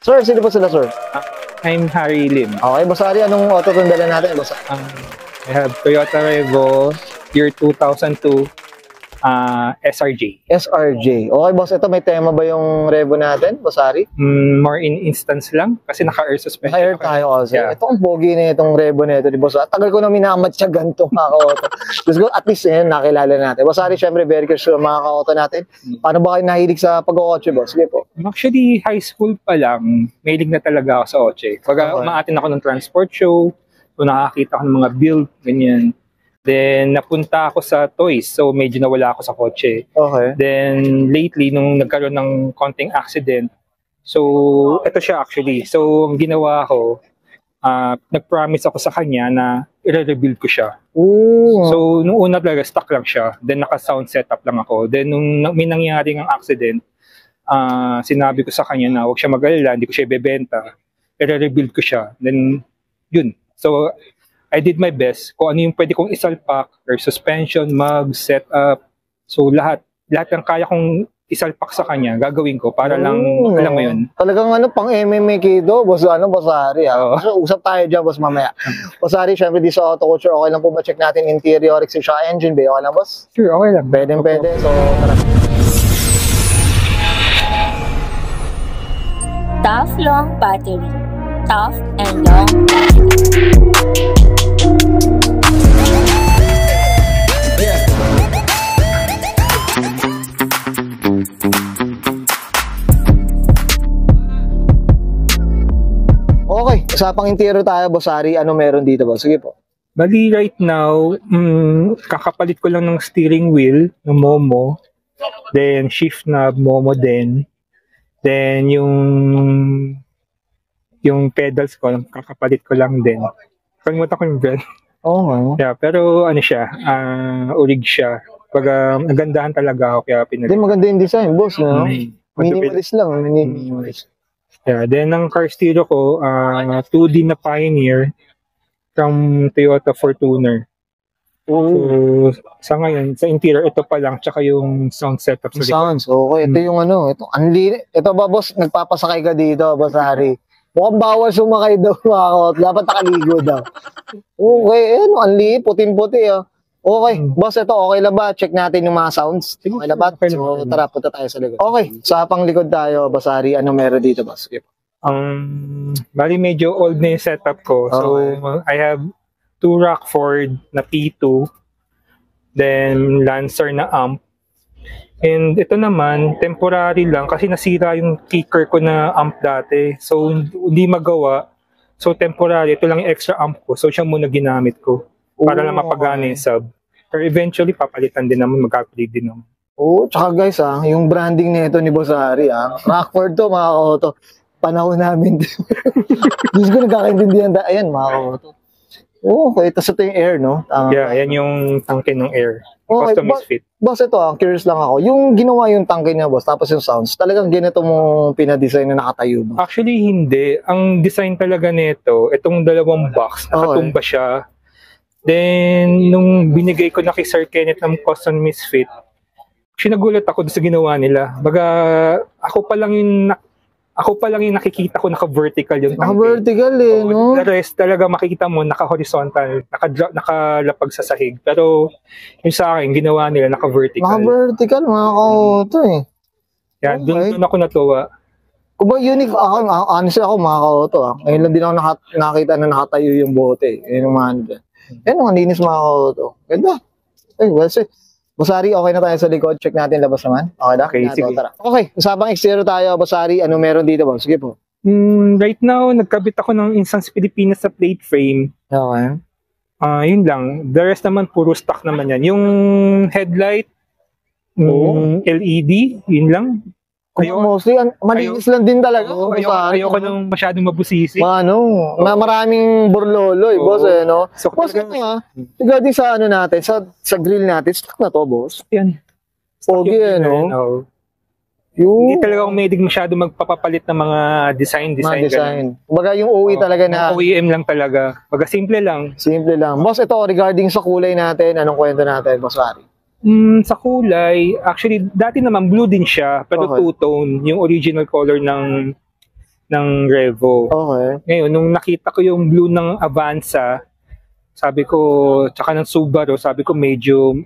Sir, sino po sila, sir? I'm Harry Lim. Okay, Boss Harry, anong auto itong dala natin, Boss? I have Toyota Revo year 2002 SRJ. SRJ. Okay, Boss, ito may tema ba yung Revo natin, Boss Harry? More in instance lang kasi naka-air suspension. Naka-air tayo kasi. Yeah. Ito ang pogi na itong Revo na ito, di Boss? Tagal ko na minamatyagan itong mga ka-auto. Gusto ko at least nakilala natin. Boss Harry, syempre, very curious yung mga ka-auto natin. Paano ba kayo nahilig sa pag-kotse, Boss? Sige po. Actually, high school pa lang, mahilig na talaga ako sa kotse. Pag umaatin ako ng transport show, kung nakakita ko ng mga build, ganyan. Then, napunta ako sa toys. So, medyo nawala ako sa kotse. Okay. Then, lately, nung nagkaroon ng konting accident, so, ito siya actually. So, ang ginawa ko, nag-promise ako sa kanya na i-rebuild ko siya. Ooh. So, nung una talaga, stuck lang siya. Then, naka-sound setup lang ako. Then, nung may nangyari ng accident, sinabi ko sa kanya na huwag siya mag-alala, hindi ko siya ibebenta. I-rebuild ko siya. Then, yun. So, I did my best kung ano yung pwede kong isalpak, or suspension, mag, setup. So lahat ng kaya kong isalpak sa kanya, gagawin ko para lang, alam mo yun. Talagang pang MMA kido, Boss Harry. So, usap tayo dyan, Boss, mamaya. Boss Harry, syempre di sa auto culture, okay lang po ba check natin interior, exterior, engine bay, okay lang, Boss? Sure, okay lang. Pwede. So, tara. Tough long battery. Tough and long battery. Okay, usapang interior tayo, Boss Harry. Ano meron dito, Boss? Sige po. Bali, right now, kakapalit ko lang ng steering wheel ng Momo. Then, shift knob, Momo din. Then, yung pedals ko, kakapalit ko lang din. Kalimutan ko yung brand. Oo. Yeah, pero ano siya, urig siya. Pag nagandahan talaga ako, kaya pinag... Hindi, maganda yung design, Boss. No? Minimalist lang. Minimalist. Yeah, then ang car stereo ko, 2D na Pioneer from Toyota Fortuner. So, sa ngayon, sa interior, ito pa lang, tsaka yung sound setup. Sounds, okay. Ito yung ito ba, Boss, nagpapasakay ka dito, Boss Harry? Mukhang bawal sumakay daw, mga kot. Dapat nakaligo daw. Okay, anli, puting-puti, Okay, Boss, ito, okay lang ba? Check natin yung mga sounds. Okay lang ba? So, tara, punta tayo sa likod. Okay, sa panglikod tayo, Boss Harry, ano meron dito, Boss? Bali, medyo old na yung setup ko. So, I have 2 Rockford na P2, then Lancer na amp. And ito naman, temporary lang kasi nasira yung kicker ko na amp dati. So, hindi magawa. So, temporary. Ito lang yung extra amp ko. So, siya muna ginamit ko para lang mapagana yung sub. Pero eventually, papalitan din naman, mag-upgrade din naman. Tsaka guys, yung branding nito ni Boss Harry, Rockford to, mga ka-auto. Panahon namin. Diyos ko, nagkakaintindihan. Ayan, mga ka-auto. Okay, tapos ito yung air, no? Yeah, ayan yung tangke ng air. Okay, Customized fit. Boss, ito, curious lang ako. Yung ginawa yung tangke niya, Boss, tapos yung sounds, talagang ganito mo pinadesign na nakatayo ba? Actually, hindi. Ang design talaga nito, itong dalawang box, nakatumba siya. Then, nung binigay ko na kay Sir Kenneth ng customized fit, sinagulat ako sa ginawa nila. Baga, ako pa lang yung nakikita ko naka-vertical yung tangke. Naka-vertical no? The rest talaga makikita mo naka-horizontal, nakalapag sa sahig. Pero yung sa akin, ginawa nila naka-vertical. Naka-vertical, mga ka-auto Yan, doon ako natuwa. Kung ba unique, honestly ako mga ka-auto. Ngayon lang din ako nakita na nakatayo yung bote. Yun yung mga dyan. Yan, ang linis mga ka-auto. Ganda. Well said. Boss Harry, okay na tayo sa likod. Check natin labas naman. Okay na? Okay, sige. Tara. Okay, usapang exterior tayo, Boss Harry. Ano meron dito, Boss? Sige po. Right now, nagkabit ako ng Instance Pilipinas sa plate frame. Okay. Yun lang. The rest naman, puro stock naman yan. Yung headlight, LED, yun lang. Mostly, malinis lang din talaga. Ayoko nang masyadong mabusisi. Maraming burlolo, Boss, no? So, Boss, tigadi sa natin, sa grill natin, stock na to, Boss. Yan. Pogi, no? Hindi talaga ako mahilig masyado magpapapalit ng mga design. Kumbaga yung OE talaga na. OEM lang talaga. Baga simple lang. Simple lang. Boss, ito regarding sa kulay natin, anong kwento natin, Boss Harry? Sa kulay, actually, dati naman blue din siya, pero Okay. two-tone, yung original color ng ng Revo. Okay. Ngayon, nung nakita ko yung blue ng Avanza, sabi ko, tsaka ng Subaru, sabi ko medyo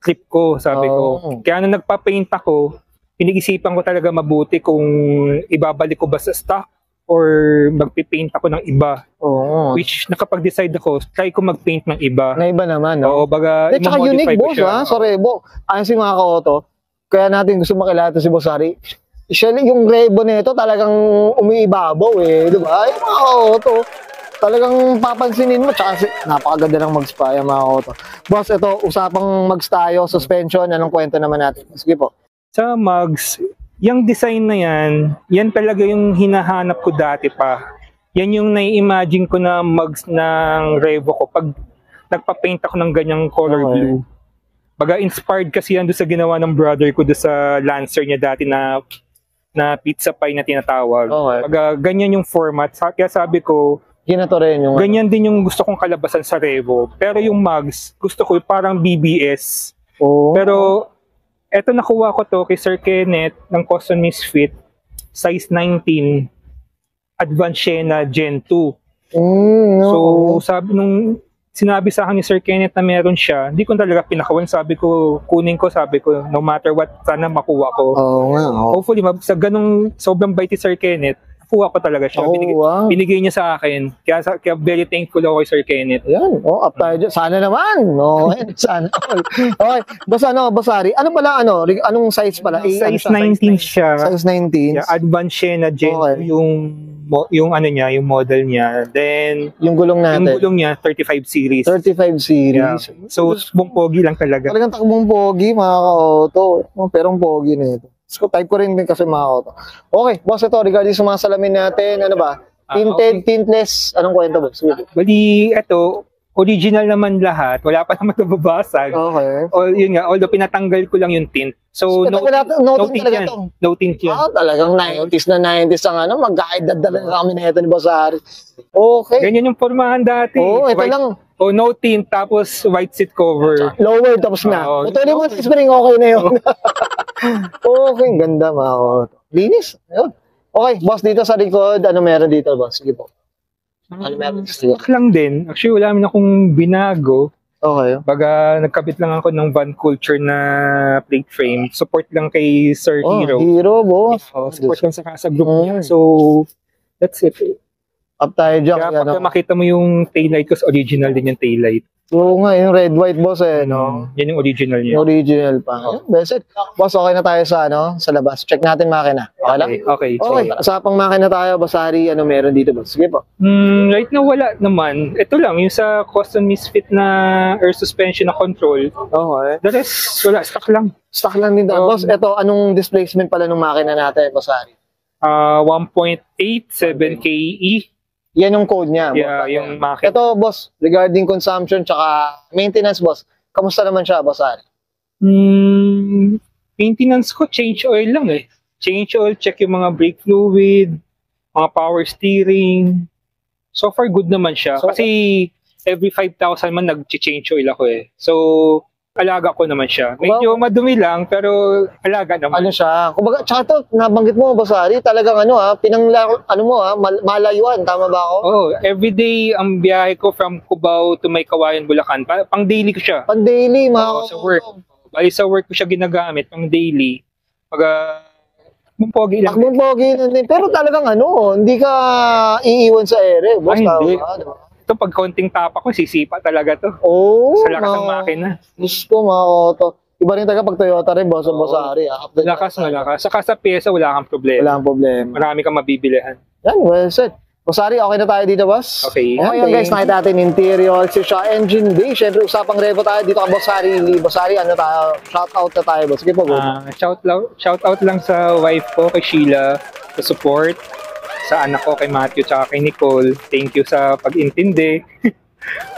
trip ko, sabi ko. Kaya nung nagpa-paint ako, pinag-isipan ko talaga mabuti kung ibabalik ko ba sa stock or magpipaint ako ng iba. Oo. Which nakapag-decide ako, try ko mag-paint ng iba. Na iba naman, no? Oo, baga, At saka i-modify unique, ko boss, siya. ha? Sa Revo. Ayon si mga ka-auto, kaya natin gusto makilala to si Boss Harry. Actually, yung Revo nito talagang umiibabaw, eh. Diba? Yung mga ka-auto, talagang papansinin mo. Tsaka napakaganda ng mag-spa yung mga ka-auto. Boss, ito, usapang mags tayo, suspension, anong kwento naman natin? Sige po. Sa mugs, yung design na yan talaga yung hinahanap ko dati pa. Yan yung nai-imagine ko na mugs ng Revo ko pag nagpa-paint ako ng ganyang color blue. Baga inspired kasi yan doon sa ginawa ng brother ko doon sa Lancer niya dati na pizza pie na tinatawag. Okay. Baga ganyan yung format. Kaya sabi ko, Ginato rin yung... ganyan din yung gusto kong kalabasan sa Revo. Pero yung mugs, gusto ko parang BBS. Oh. Pero eto nakuha ko to kay Sir Kenneth ng Custom Misfit, size 19, Advanced Sienna Gen 2. So, sabi nung sinabi sa akin ni Sir Kenneth na meron siya, hindi ko talaga pinakawan. Sabi ko, kunin ko, sabi ko, no matter what, sana makuha ko. Oo nga. Hopefully, sa ganung sobrang bait ni Sir Kenneth, nakuha ko talaga siya. Binigay niya sa akin. Kaya very thankful ako kay Sir Kenneth. Yan. Up tayo dyan. Sana naman. Sana. Okay. Boss Harry, ano pala, anong size pala? Size 19 siya. Size 19. Yeah, Advanced Sienna Gen 2 yung ano niya, yung model niya. Then, yung gulong natin. yung gulong niya, 35 series. 35 series. Yeah. So, bong pogi lang talaga. Talagang takbong pogi, mga ka-auto. Pero ang pogi na ito. So, type ko rin din kasi mga auto. Okay, boss, ito, regarding sa mga salamin natin, ano ba? Tinted, tintless, anong kwento, boss? Bali, ito, original naman lahat. Wala pa naman nababasag. Okay. Yun nga, although pinatanggal ko lang yung tint. So, no tint yan. No tint yan. Talagang 90s na 90s ang mag-guide talaga kami na ito ni Boss Harry. Okay. Ganyan yung formahan dati. Ito lang. No tint, tapos white seat cover. Lower, tapos na. Ito naman sa spring, okay na yun. Okay, ganda mga auto. Linis. Ayun. Okay, boss, dito sa likod, ano meron dito, boss? Sige po. Ano meron? Stock lang din. Actually, wala naman akong binago. Okay. Baga, nagkabit lang ako ng Van Culture na plate frame. Support lang kay Sir Hero. Hero, boss. Support lang sa group niya. So, that's it. Up tayo dyan. Kaya pagka makita mo yung taillight ko, original din yung taillight. Oo nga, yung red white, boss, no? Yan yung original niya. Yung original pa. Best. Boss, okay na tayo sa sa labas. Check natin makina. Okay lang? Okay. Okay, usapang makina tayo, Boss Harry, ano meron dito, boss? Sige po. Right now, wala naman. Ito lang, yung sa Custom Misfit na air suspension na control. Okay. The rest, wala. Stock lang. Stock lang din daw. Boss, ito, anong displacement pala ng makina natin, Boss Harry? 1.87 KE. Yan yung code niya. Yeah, boss. yung makina. Ito, boss, regarding consumption tsaka maintenance, boss, kamusta naman siya, Boss Harry? Maintenance ko, change oil lang eh. Change oil, check yung mga brake fluid, mga power steering. So far, good naman siya. Kasi every 5,000 man nag-change oil ako eh. So, alaga ko naman siya. Medyo madumi lang, pero alaga naman. Ano siya? Kumbaga, tsaka ito, nabanggit mo, Boss Harry, talagang malayuan, tama ba ako? Oh, everyday ang biyahe ko from Cubao to May Kawayan, Bulacan. Pang daily ko siya. Pang daily, sa work. Bali sa work ko siya ginagamit, pang daily. Pogi lang. Takbong pogi nun din. Pero talagang hindi ka iiwan sa ere, boss. Hindi. Diba? Ito, pag konting tapa ko, sisipa talaga to. Sa lakas ng makina. Gusto, mga auto. Iba rin talaga pag Toyota rin, boss Harry. Malakas. Saka sa pyesa, wala kang problema. Wala kang problema. Marami kang mabibilihan. Yan, well said. Boss Harry, okay na tayo dito, boss? Okay. Ngayon, guys, nakita natin interior, siya engine bay. Siyempre, usapang Revo tayo dito ka, Boss Harry. Boss Harry, shout out na tayo, boss. Sige po, Shout out lang sa wife ko, kay Sheila, sa support. Sa anak ko, kay Matthew, tsaka kay Nicole. Thank you sa pag-intindi.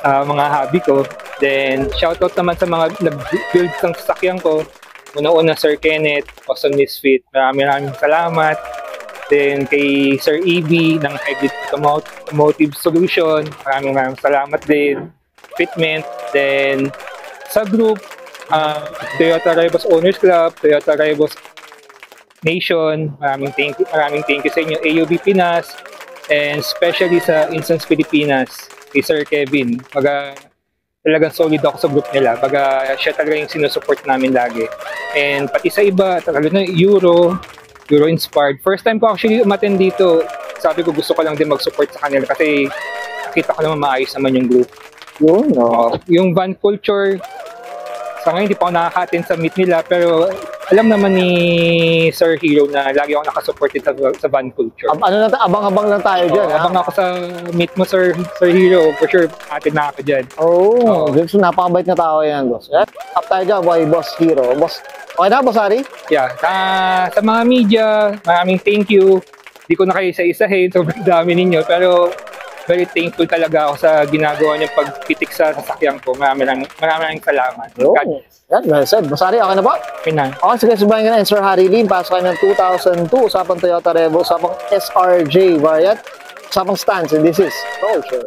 Mga hobby ko. Then, shoutout naman sa mga nag-build ng sasakyan ko. Una-una, Sir Kenneth, Custom Misfit. Maraming salamat. Then, kay Sir EB ng Hybrid Automotive Solution. Maraming salamat din. Fitment. Then, sa group, Toyota Rivals Owners Club, Toyota Rivals Nation, maraming thank you sa inyo, AUB Pinas, and especially sa Instance Pilipinas, kay Sir Kevin. Talagang solid ako sa group nila. Siya talaga yung sinusupport namin lagi. And pati sa iba, talaga na Euro inspired. First time ko actually umattend dito. Sabi ko gusto ko lang din mag-support sa kanila kasi nakita ko naman maayos naman yung group. Yun, no? Yung van culture, sa ngayon hindi pa ako nakaka-attend sa meet nila, pero alam naman ni Sir Hero na lagi ako nakasupported sa van culture. Abang-abang lang tayo dyan. Abang ako sa meet mo, Sir Hero. For sure, attend na ako dyan. So napakabait na tao yan, boss. Up tayo dyan, boy, Boss Hero. Boss, okay na, Boss Harry? Yeah. Sa mga media, maraming thank you. Hindi ko na kayo isa-isahin, sobrang dami ninyo. Pero very thankful talaga ako sa ginagawa niyong pagpitik sa sasakyan ko. Maraming salamat. God bless. Yan, well said. Boss Harry, okay na ba? Okay na. Okay, sige, subayin ka na. Sir Harry Lim, pasok kayo ng 2002, usapang Toyota Revo, usapang SRJ variant, usapang stance, and this is Culture.